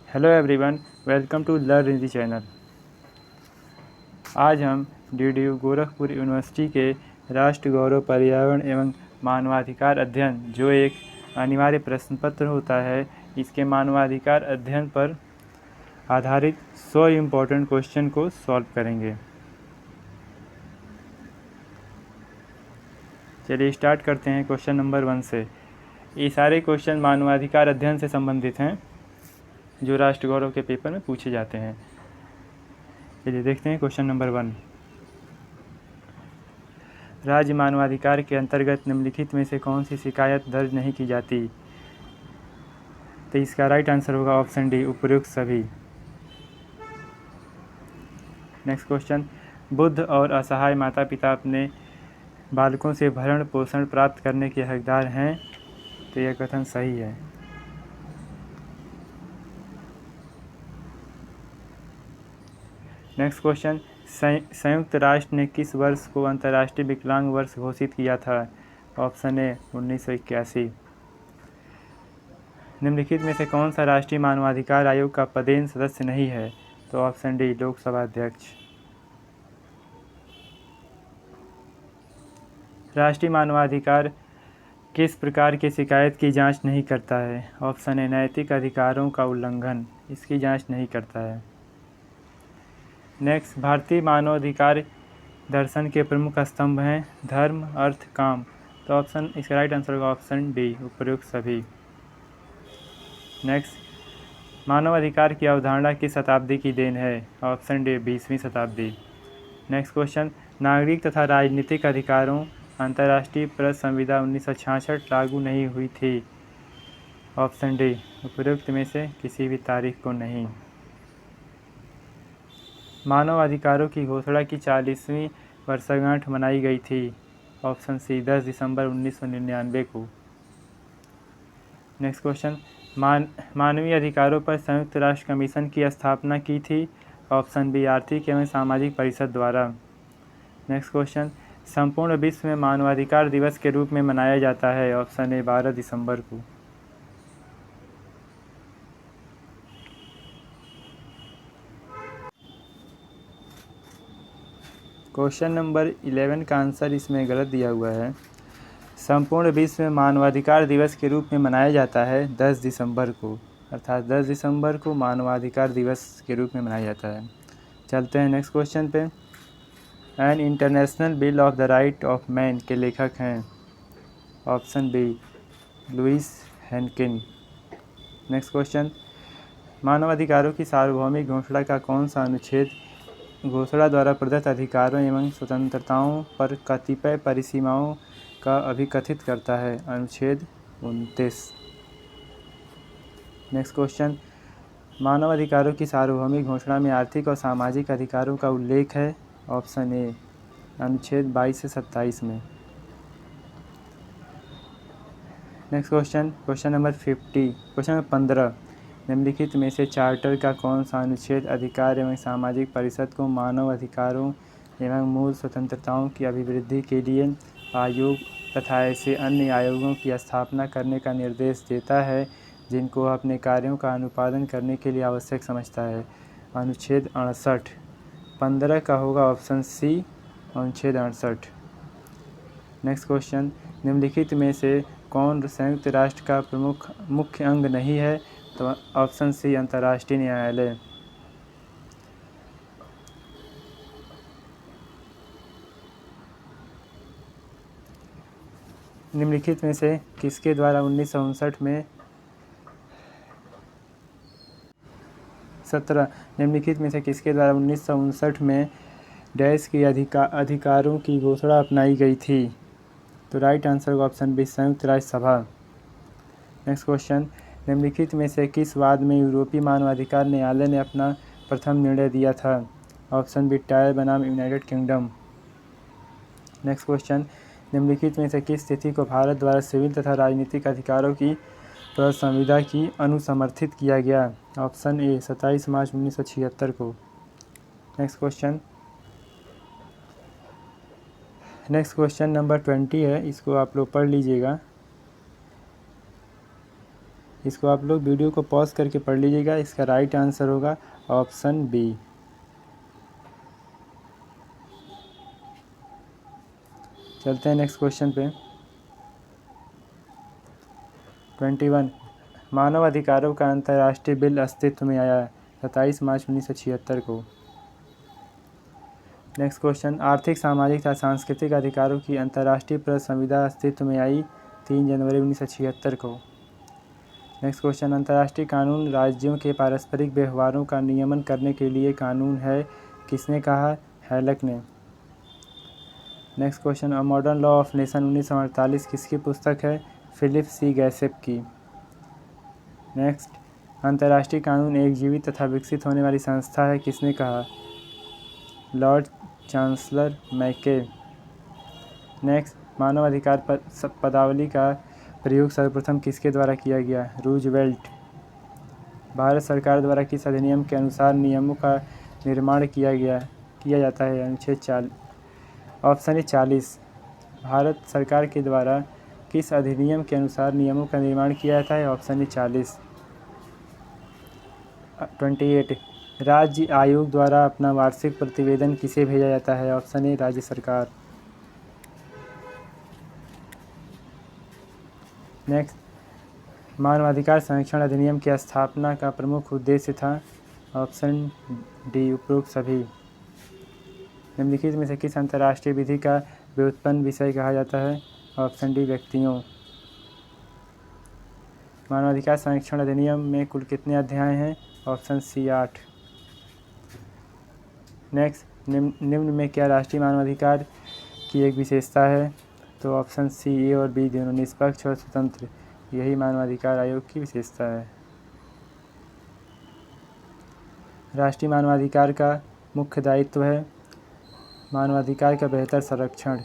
Hello everyone, welcome to learn Hindi channel. आज हम DDU Gorakhpur university के राष्ट्र गौरव पर्यावरण एवं मानवाधिकार अध्ययन जो एक अनिवार्य प्रश्न पत्र होता है, इसके मानवाधिकार अध्ययन पर आधारित 100 इम्पोर्टेंट क्वेश्चन को सॉल्व करेंगे। चलिए स्टार्ट करते हैं क्वेश्चन नंबर 1 से। ये सारे क्वेश्चन मानवाधिकार अध्ययन से संबंधित हैं जो राष्ट्र गौरव के पेपर में पूछे जाते हैं। चलिए देखते हैं क्वेश्चन नंबर 1। राज्य मानवाधिकार के अंतर्गत निम्नलिखित में से कौन सी शिकायत दर्ज नहीं की जाती? तो इसका राइट आंसर होगा ऑप्शन डी, उपयुक्त सभी। नेक्स्ट क्वेश्चन, बुद्ध और असहाय माता पिता अपने बालकों से भरण पोषण प्राप्त करने के हकदार हैं। तो यह कथन सही है। नेक्स्ट क्वेश्चन, संयुक्त राष्ट्र ने किस वर्ष को अंतर्राष्ट्रीय विकलांग वर्ष घोषित किया था? Option A 1981। निम्नलिखित में से कौन सा राष्ट्रीय मानवाधिकार आयोग का पदेन सदस्य नहीं है? तो ऑप्शन डी, लोकसभा अध्यक्ष। राष्ट्रीय मानवाधिकार किस प्रकार की शिकायत की जांच नहीं करता है? ऑप्शन ए, नैतिक अधिकारों का उल्लंघन, इसकी जांच नहीं करता है। नेक्स्ट, भारतीय मानवाधिकार दर्शन के प्रमुख स्तंभ हैं धर्म, अर्थ, काम। तो ऑप्शन, इसका राइट आंसर होगा ऑप्शन डी, उपयुक्त सभी। नेक्स्ट, मानवाधिकार की अवधारणा किस शताब्दी की देन है? ऑप्शन डी, 20वीं शताब्दी। नेक्स्ट क्वेश्चन, नागरिक तथा राजनीतिक अधिकारों अंतर्राष्ट्रीय प्रेस संविदा 1966 लागू नहीं हुई थी। ऑप्शन डी, उपयुक्त में से किसी भी तारीख को नहीं। मानव अधिकारों की घोषणा की 40वीं वर्षगांठ मनाई गई थी। ऑप्शन सी, 10 दिसंबर 1999 को। नेक्स्ट क्वेश्चन, मानवीय अधिकारों पर संयुक्त राष्ट्र कमीशन की स्थापना की थी। ऑप्शन बी, आर्थिक एवं सामाजिक परिषद द्वारा। नेक्स्ट क्वेश्चन, संपूर्ण विश्व में मानवाधिकार दिवस के रूप में मनाया जाता है। ऑप्शन ए, 12 दिसंबर को। क्वेश्चन नंबर 11 का आंसर इसमें गलत दिया हुआ है। संपूर्ण विश्व में मानवाधिकार दिवस के रूप में मनाया जाता है 10 दिसंबर को, अर्थात 10 दिसंबर को मानवाधिकार दिवस के रूप में मनाया जाता है। चलते हैं नेक्स्ट क्वेश्चन पे। An international bill of the right of man के लेखक हैं। Option B, Louis Henkin. Next question, मानवाधिकारों की सार्वभौमिक घोषणा का कौन सा अनुच्छेद घोषणा द्वारा प्रदत्त अधिकारों एवं स्वतंत्रताओं पर कतिपय परिसीमाओं का अभिकथित करता है? अनुच्छेद 29। नेक्स्ट क्वेश्चन, मानव अधिकारों की सार्वभौमिक घोषणा में आर्थिक और सामाजिक अधिकारों का उल्लेख है। ऑप्शन ए, अनुच्छेद 22 से 27 में। नेक्स्ट क्वेश्चन, क्वेश्चन नंबर 15, निम्नलिखित में से चार्टर का कौन सा अनुच्छेद अधिकार एवं सामाजिक परिषद को मानव अधिकारों एवं मूल स्वतंत्रताओं की अभिवृद्धि के लिए आयोग तथा ऐसे अन्य आयोगों की स्थापना करने का निर्देश देता है जिनको अपने कार्यों का अनुपालन करने के लिए आवश्यक समझता है? अनुच्छेद 68। 15 का होगा ऑप्शन सी, अनुच्छेद 68। नेक्स्ट क्वेश्चन, निम्नलिखित में से कौन संयुक्त राष्ट्र का मुख्य अंग नहीं है? तो ऑप्शन सी, अंतर्राष्ट्रीय न्यायालय। निम्नलिखित में से किसके द्वारा 1959 में 17 निम्नलिखित में से किसके द्वारा 1959 में डैश की अधिकारों की घोषणा अपनाई गई थी? तो राइट आंसर होगा ऑप्शन बी, संयुक्त राष्ट्र सभा। नेक्स्ट क्वेश्चन, निम्नलिखित में से किस वाद में यूरोपीय मानवाधिकार न्यायालय ने अपना प्रथम निर्णय दिया था? ऑप्शन बी, टायर बनाम यूनाइटेड किंगडम। नेक्स्ट क्वेश्चन, निम्नलिखित में से किस तिथि को भारत द्वारा सिविल तथा राजनीतिक अधिकारों की प्रदत्त संविदा की अनुसमर्थित किया गया? ऑप्शन ए, 27 मार्च 1976 को। नेक्स्ट क्वेश्चन नंबर 20 है, इसको आप लोग पढ़ लीजिएगा। इसको आप लोग वीडियो को पॉज करके पढ़ लीजिएगा। इसका राइट आंसर होगा ऑप्शन बी। चलते हैं नेक्स्ट क्वेश्चन पे। 21 मानव अधिकारों का अंतर्राष्ट्रीय बिल अस्तित्व में आया 27 मार्च 1976 को। नेक्स्ट क्वेश्चन आर्थिक सामाजिक तथा सांस्कृतिक अधिकारों की अंतर्राष्ट्रीय प्रत संविदा अस्तित्व में आई 3 जनवरी 1976 को। नेक्स्ट क्वेश्चन अंतर्राष्ट्रीय कानून राज्यों के पारस्परिक व्यवहारों का नियमन करने के लिए कानून है, किसने कहा? हैलक ने। Next question a modern law of nation 1948 किसकी पुस्तक है? फिलिप सी गैसेप की। नेक्स्ट अंतर्राष्ट्रीय कानून एक जीवित तथा विकसित होने वाली संस्था है, किसने कहा? लॉर्ड चांसलर मैके। नेक्स्ट मानवाधिकार पदावली का प्रयोग सर्वप्रथम किसके द्वारा किया गया? रूजवेल्ट। भारत सरकार द्वारा किस अधिनियम के अनुसार नियमों का निर्माण किया जाता है? अनुच्छेद 40। Option A 40। भारत सरकार के द्वारा किस अधिनियम के अनुसार नियमों का निर्माण किया जाता है? Option A 40। 28 राज्य आयोग द्वारा अपना वार्षिक प्रतिवेदन किसे भेजा जाता है? ऑप्शन ए राज्य सरकार। नेक्स्ट मानवाधिकार संरक्षण अधिनियम की स्थापना का प्रमुख उद्देश्य था? ऑप्शन डी उपरोक्त सभी। निम्नलिखित में से किस अंतर्राष्ट्रीय विधि का व्युत्पन्न विषय कहा जाता है? ऑप्शन डी व्यक्तियों। मानवाधिकार संरक्षण अधिनियम में कुल कितने अध्याय हैं? Option C 8। नेक्स्ट निम्न में क्या राष्ट्रीय मानवाधिकार की एक विशेषता है? तो ऑप्शन सी ए और बी दोनों निष्पक्ष और स्वतंत्र, यही मानवाधिकार आयोग की विशेषता है। राष्ट्रीय मानवाधिकार का मुख्य दायित्व है मानवाधिकार का बेहतर संरक्षण।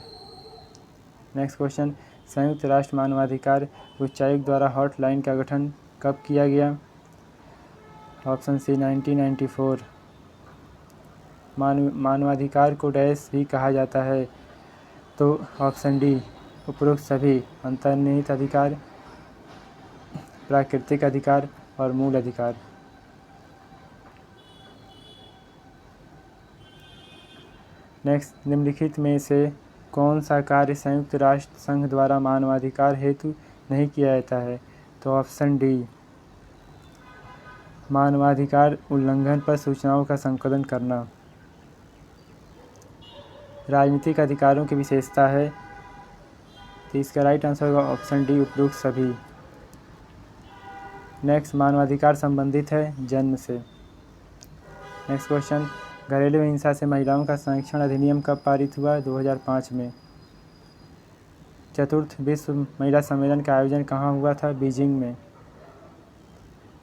नेक्स्ट क्वेश्चन संयुक्त राष्ट्र मानवाधिकार उच्चायुक्त द्वारा हॉटलाइन का गठन कब किया गया? Option C 1994। मानवाधिकार को डैश भी कहा जाता है? तो ऑप्शन डी उपरोक्त सभी, अंतर्निहित अधिकार, प्राकृतिक अधिकार और मूल अधिकार। नेक्स्ट निम्नलिखित में से कौन सा कार्य संयुक्त राष्ट्र संघ द्वारा मानवाधिकार हेतु नहीं किया जाता है? तो ऑप्शन डी मानवाधिकार उल्लंघन पर सूचनाओं का संकलन करना। राजनीतिक अधिकारों की विशेषता है? तो इसका राइट आंसर होगा ऑप्शन डी उपरोक्त सभी। नेक्स्ट मानवाधिकार संबंधित है जन्म से। नेक्स्ट क्वेश्चन घरेलू हिंसा से महिलाओं का संरक्षण अधिनियम कब पारित हुआ? 2005 में। चतुर्थ विश्व महिला सम्मेलन का आयोजन कहाँ हुआ था? बीजिंग में।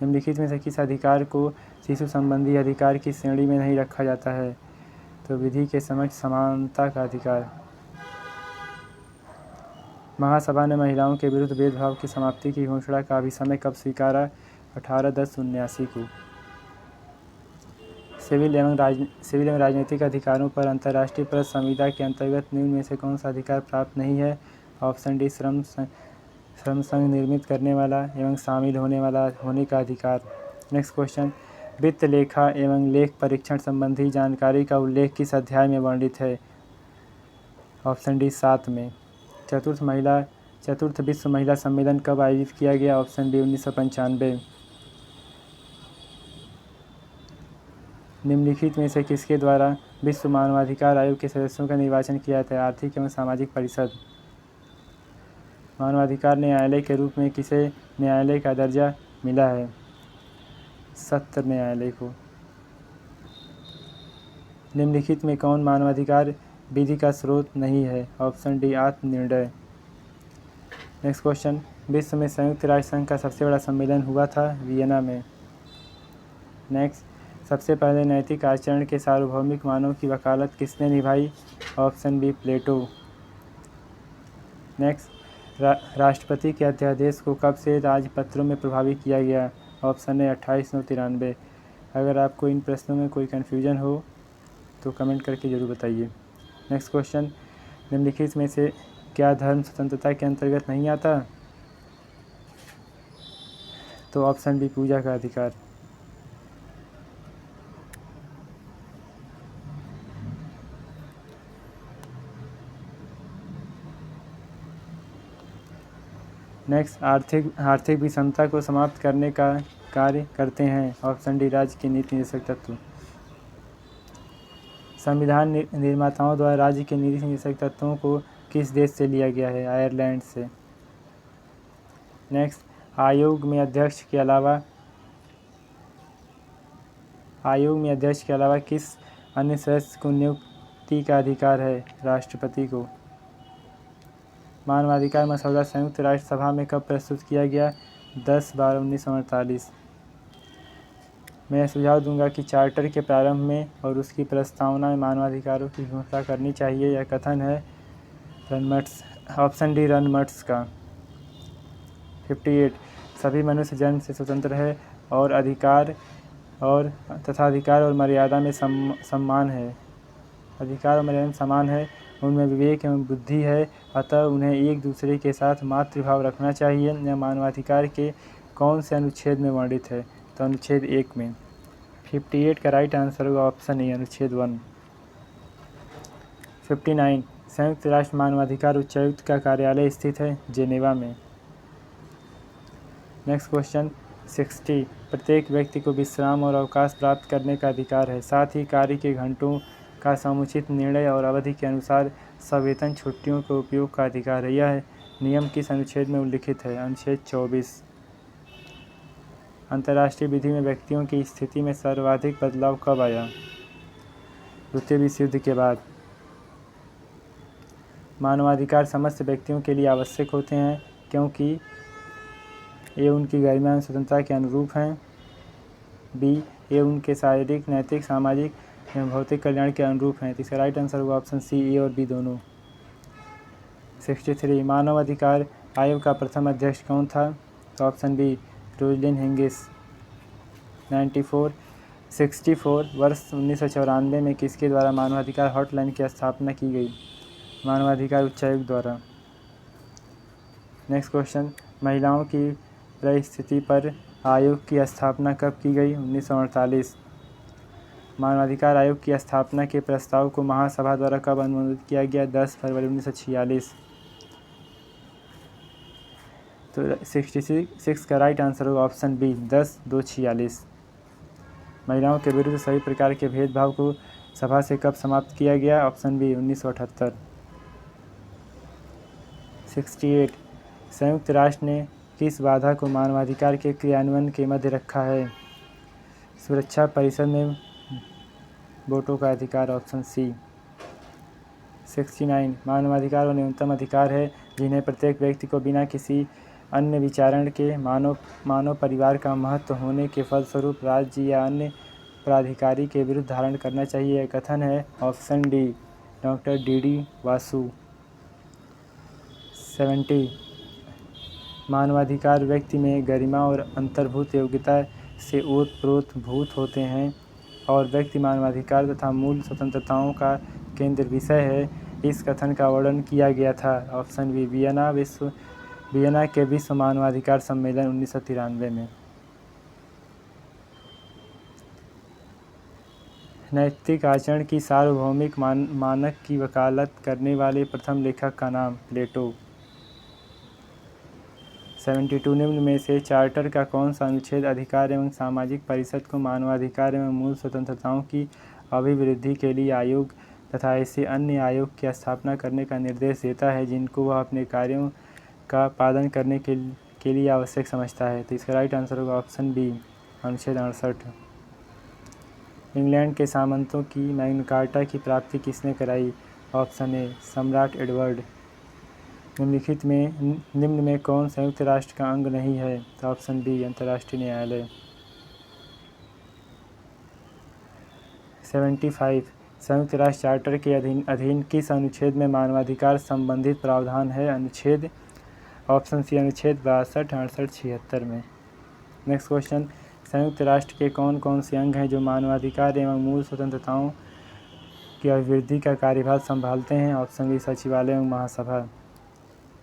निम्नलिखित में से किस अधिकार को शिशु संबंधी अधिकार की श्रेणी में नहीं रखा जाता है? तो विधि के समक्ष समानता का अधिकार। महासभा ने महिलाओं के विरुद्ध भेदभाव की समाप्ति की घोषणा का अभिसमय कब स्वीकारा? 18/10/79 को। सिविल एवं राजनीतिक अधिकारों पर अंतर्राष्ट्रीय प्रत संविदा के अंतर्गत निम्न में से कौन सा अधिकार प्राप्त नहीं है? ऑप्शन डी श्रम संघ निर्मित करने वाला एवं शामिल होने का अधिकार। नेक्स्ट क्वेश्चन वित्त लेखा एवं लेख परीक्षण संबंधी जानकारी का उल्लेख किस अध्याय में वर्णित है? ऑप्शन डी 7 में। चतुर्थ विश्व महिला सम्मेलन कब आयोजित किया गया? Option B 1995। निम्नलिखित में से किसके द्वारा विश्व मानवाधिकार आयोग के सदस्यों का निर्वाचन किया जाता है? आर्थिक एवं सामाजिक परिषद। मानवाधिकार न्यायालय के रूप में किसे न्यायालय का दर्जा मिला है? सत्र न्यायालय को। निम्नलिखित में कौन मानवाधिकार विधि का स्रोत नहीं है? ऑप्शन डी आत्मनिर्णय। नेक्स्ट क्वेश्चन विश्व में संयुक्त राष्ट्र संघ का सबसे बड़ा सम्मेलन हुआ था वियना में। नेक्स्ट सबसे पहले नैतिक आचरण के सार्वभौमिक मानों की वकालत किसने निभाई? ऑप्शन बी प्लेटो। नेक्स्ट राष्ट्रपति के अध्यादेश को कब से राजपत्रों में प्रभावी किया गया? Option A 2893। अगर आपको इन प्रश्नों में कोई कन्फ्यूजन हो तो कमेंट करके ज़रूर बताइए। नेक्स्ट क्वेश्चन निम्नलिखित में से क्या धर्म स्वतंत्रता के अंतर्गत नहीं आता? तो ऑप्शन बी पूजा का अधिकार। नेक्स्ट, आर्थिक विषमता को समाप्त करने का कार्य करते हैं। ऑप्शन डी राज्य के नीति निर्देशक तत्व। संविधान निर्माताओं द्वारा राज्य के नीति निर्देशक तत्वों को किस देश से लिया गया है? आयरलैंड से। नेक्स्ट, आयोग में अध्यक्ष के अलावा किस अन्य सदस्य को नियुक्ति का अधिकार है? राष्ट्रपति को। मानवाधिकार मसौदा संयुक्त राष्ट्र सभा में कब प्रस्तुत किया गया? 10/12/1948। मैं सुझाव दूंगा कि चार्टर के प्रारंभ में और उसकी प्रस्तावना में मानवाधिकारों की घोषणा करनी चाहिए। यह कथन है रनमट्स, ऑप्शन डी रनमट्स का। 58, सभी मनुष्य जन्म से स्वतंत्र है और अधिकार और मर्यादा में समान है। अधिकार और मर्यादा में समान है, उनमें विवेक एवं बुद्धि है, अतः उन्हें एक दूसरे के साथ मातृभाव रखना चाहिए। यह मानवाधिकार के कौन से अनुच्छेद में वर्णित है? तो अनुच्छेद 1 में। 58 का राइट आंसर होगा ऑप्शन ए, अनुच्छेद 1। 59, संयुक्त राष्ट्र मानवाधिकार उच्चायुक्त का कार्यालय स्थित है जेनेवा में। नेक्स्ट क्वेश्चन 60, प्रत्येक व्यक्ति को विश्राम और अवकाश प्राप्त करने का अधिकार है, साथ ही कार्य के घंटों का समुचित निर्णय और अवधि के अनुसार सवेतन छुट्टियों के उपयोग का अधिकार है। यह नियम किस अनुच्छेद में उल्लिखित है? अनुच्छेद 24। अंतर्राष्ट्रीय विधि में व्यक्तियों की स्थिति में सर्वाधिक बदलाव कब आया? द्वितीय विश्व युद्ध के बाद। मानवाधिकार समस्त व्यक्तियों के लिए आवश्यक होते हैं क्योंकि ये उनकी गरिमा एवं स्वतंत्रता के अनुरूप हैं। बी, ये उनके शारीरिक, नैतिक, सामाजिक एवं भौतिक कल्याण के अनुरूप हैं। तो इसका राइट आंसर होगा ऑप्शन सी, ए और बी दोनों। 63, मानव अधिकार आयोग का प्रथम अध्यक्ष कौन था? तो ऑप्शन बी रोजलिन हिंगिस। 64, वर्ष 1994 में किसके द्वारा मानवाधिकार हॉटलाइन की स्थापना की गई? मानवाधिकार उच्चायुक्त द्वारा। नेक्स्ट क्वेश्चन, महिलाओं की परिस्थिति पर आयोग की स्थापना कब की गई? 1948। मानवाधिकार आयोग की स्थापना के प्रस्ताव को महासभा द्वारा कब अनुमोदित किया गया? 10 फरवरी 1946। तो 66 का राइट आंसर होगा ऑप्शन बी 10/2/46। महिलाओं के विरुद्ध सभी प्रकार के भेदभाव को सभा से कब समाप्त किया गया? Option B 1978। 68, संयुक्त राष्ट्र ने किस बाधा को मानवाधिकार के क्रियान्वयन के मध्य रखा है? सुरक्षा परिषद में वोटों का अधिकार, ऑप्शन सी। 69, मानवाधिकार वो न्यूनतम अधिकार है जिन्हें प्रत्येक व्यक्ति को बिना किसी अन्य विचारण के मानव परिवार का महत्व होने के फलस्वरूप राज्य या अन्य प्राधिकारी के विरुद्ध धारण करना चाहिए। यह कथन है option D doctor D Vasu. 70, मानवाधिकार व्यक्ति में गरिमा और अंतर्भूत योग्यता से ओतप्रोत होते हैं और व्यक्ति मानवाधिकार तथा मूल स्वतंत्रताओं का केंद्र विषय है। इस कथन का वर्णन किया गया था ऑप्शन बी वियना के विश्व मानवाधिकार सम्मेलन 1993 में। नैतिक आचरण की सार्वभौमिक मानक की वकालत करने वाले प्रथम लेखक का नाम? प्लेटो। 72, निम्न में से चार्टर का कौन सा अनुच्छेद अधिकार एवं सामाजिक परिषद को मानवाधिकार एवं मूल स्वतंत्रताओं की अभिवृद्धि के लिए आयोग तथा ऐसे अन्य आयोग की स्थापना करने का निर्देश देता है जिनको वह अपने कार्यों का पालन करने के लिए आवश्यक समझता है? तो इसका राइट आंसर होगा ऑप्शन बी अनुच्छेद 68। इंग्लैंड के सामंतों की मैग्ना कार्टा की प्राप्ति किसने कराई? ऑप्शन ए सम्राट एडवर्ड। निम्न में कौन संयुक्त राष्ट्र का अंग नहीं है? तो ऑप्शन बी अंतर्राष्ट्रीय न्यायालय। 75, संयुक्त राष्ट्र चार्टर के अधीन किस अनुच्छेद में मानवाधिकार संबंधित प्रावधान है? अनुच्छेद ऑप्शन सी अनुच्छेद 62, 68, 76 में। नेक्स्ट क्वेश्चन, संयुक्त राष्ट्र के कौन कौन से अंग हैं जो मानवाधिकार एवं मूल स्वतंत्रताओं की अभिवृद्धि का कार्यभार संभालते हैं? ऑप्शन बी सचिवालय एवं महासभा।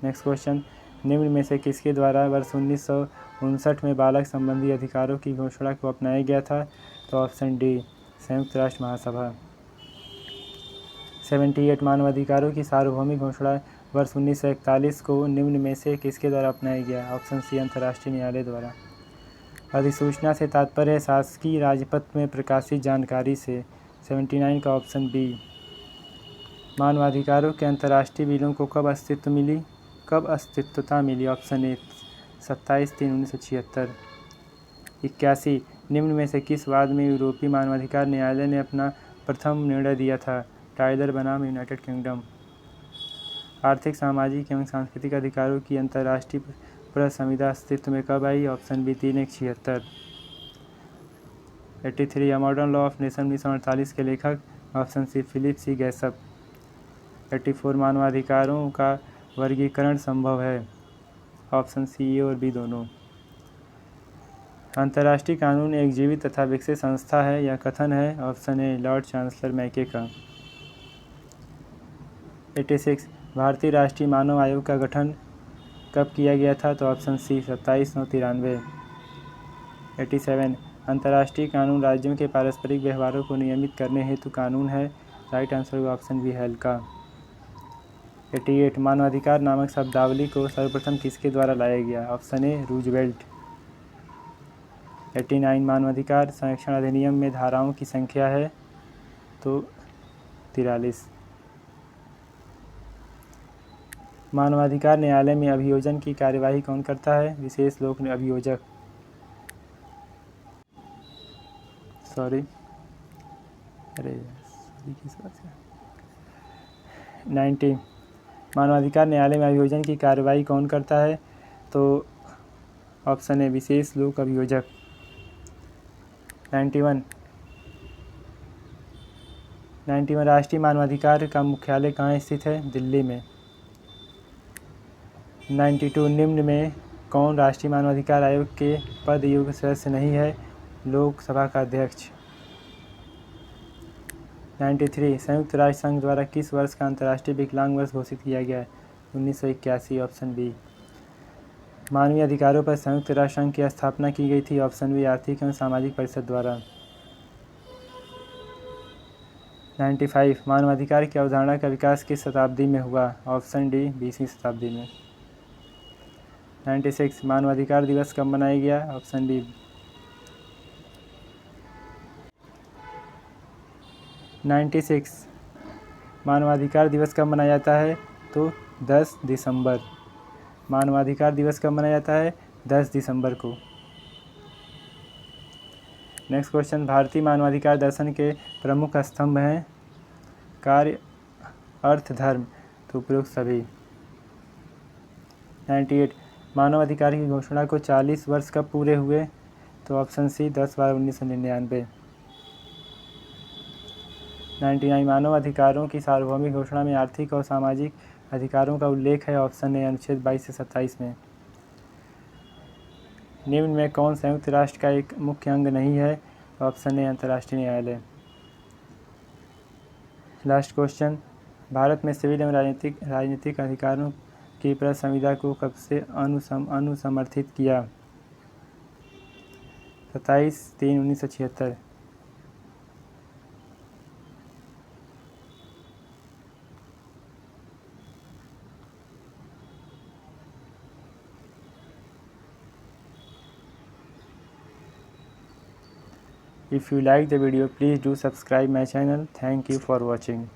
नेक्स्ट क्वेश्चन, निम्न में से किसके द्वारा वर्ष 1959 में बालक संबंधी अधिकारों की घोषणा को अपनाया गया था? तो ऑप्शन डी, संयुक्त राष्ट्र महासभा। 78 मानवाधिकारों की सार्वभौमिक घोषणा वर्ष 1941 को निम्न में से किसके द्वारा अपनाया गया? ऑप्शन सी, अंतर्राष्ट्रीय न्यायालय द्वारा। अधिसूचना से तात्पर्य है शासकीय राजपत्र में प्रकाशित जानकारी से। 79 का ऑप्शन बी। मानवाधिकारों के अंतर्राष्ट्रीय बिलों को कब अस्तित्वता मिली? Option A, 27/3/1976। 81 निम्न में से किस वाद में यूरोपीय मानवाधिकार न्यायालय ने अपना प्रथम निर्णय दिया था? टाइलर बनाम यूनाइटेड किंगडम। आर्थिक, सामाजिक एवं सांस्कृतिक अधिकारों की अंतर्राष्ट्रीय संविधा अस्तित्व में कब आई? Option B, 3/1/76। 83 a modern law of nation 1948 के लेखक? ऑप्शन सी, फिलिप सी गैसप। 84 मानवाधिकारों का वर्गीकरण संभव है? ऑप्शन सी, ए और बी दोनों। अंतर्राष्ट्रीय कानून एक जीवित तथा विकसित संस्था है, यह कथन है? ऑप्शन ए, लॉर्ड चांसलर मैके का। 86 भारतीय राष्ट्रीय मानव आयोग का गठन कब किया गया था? तो ऑप्शन सी, 27/9/93। 87 अंतर्राष्ट्रीय कानून राज्यों के पारस्परिक व्यवहारों को नियमित करने हेतु कानून है? राइट आंसर होगा ऑप्शन बी, हल्का। 88 मानवाधिकार नामक शब्दावली को सर्वप्रथम किसके द्वारा लाया गया? Option A, Roosevelt. 89 मानवाधिकार संरक्षण अधिनियम में धाराओं की संख्या है? तो 43। मानवाधिकार न्यायालय में अभियोजन की कार्यवाही कौन करता है? विशेष लोक अभियोजक। 90 मानवाधिकार न्यायालय में अभियोजन की कार्यवाही कौन करता है? तो ऑप्शन ए, विशेष लोक अभियोजक। 91 राष्ट्रीय मानवाधिकार का मुख्यालय कहाँ स्थित है? दिल्ली में। 92 निम्न में कौन राष्ट्रीय मानवाधिकार आयोग के पद योग्य सदस्य नहीं है? लोकसभा का अध्यक्ष। 93 संयुक्त राष्ट्र संघ द्वारा किस वर्ष का अंतर्राष्ट्रीय विकलांग वर्ष घोषित किया गया है? 1981। Option B. मानवीय अधिकारों पर संयुक्त राष्ट्र संघ की स्थापना की गई थी? ऑप्शन बी, आर्थिक एवं सामाजिक परिषद द्वारा। 95 मानवाधिकार की अवधारणा का विकास किस शताब्दी में हुआ? ऑप्शन डी, 20वीं शताब्दी में। 96 मानवाधिकार दिवस कब मनाया गया? Option B. 96 मानवाधिकार दिवस कब मनाया जाता है? तो 10 दिसंबर। मानवाधिकार दिवस कब मनाया जाता है? 10 दिसंबर को। नेक्स्ट क्वेश्चन, भारतीय मानवाधिकार दर्शन के प्रमुख स्तंभ हैं? कार्य, अर्थ, धर्म। तो उपरोक्त सभी। 98 मानव अधिकार की घोषणा को 40 वर्ष कब पूरे हुए? तो ऑप्शन सी, 10/12/1999। 99 मानव अधिकारों की सार्वभौमिक घोषणा में आर्थिक और सामाजिक अधिकारों का उल्लेख है? ऑप्शन ए, अनुच्छेद 22 से 27 में। निम्न में कौन संयुक्त राष्ट्र का एक मुख्य अंग नहीं है? ऑप्शन ए, अंतर्राष्ट्रीय न्यायालय। लास्ट क्वेश्चन, भारत में सिविल एवं राजनीतिक अधिकारों की संविधा को कब से अनुसमर्थित किया? 27/3/1976। If you like the video, please do subscribe my channel. Thank you for watching.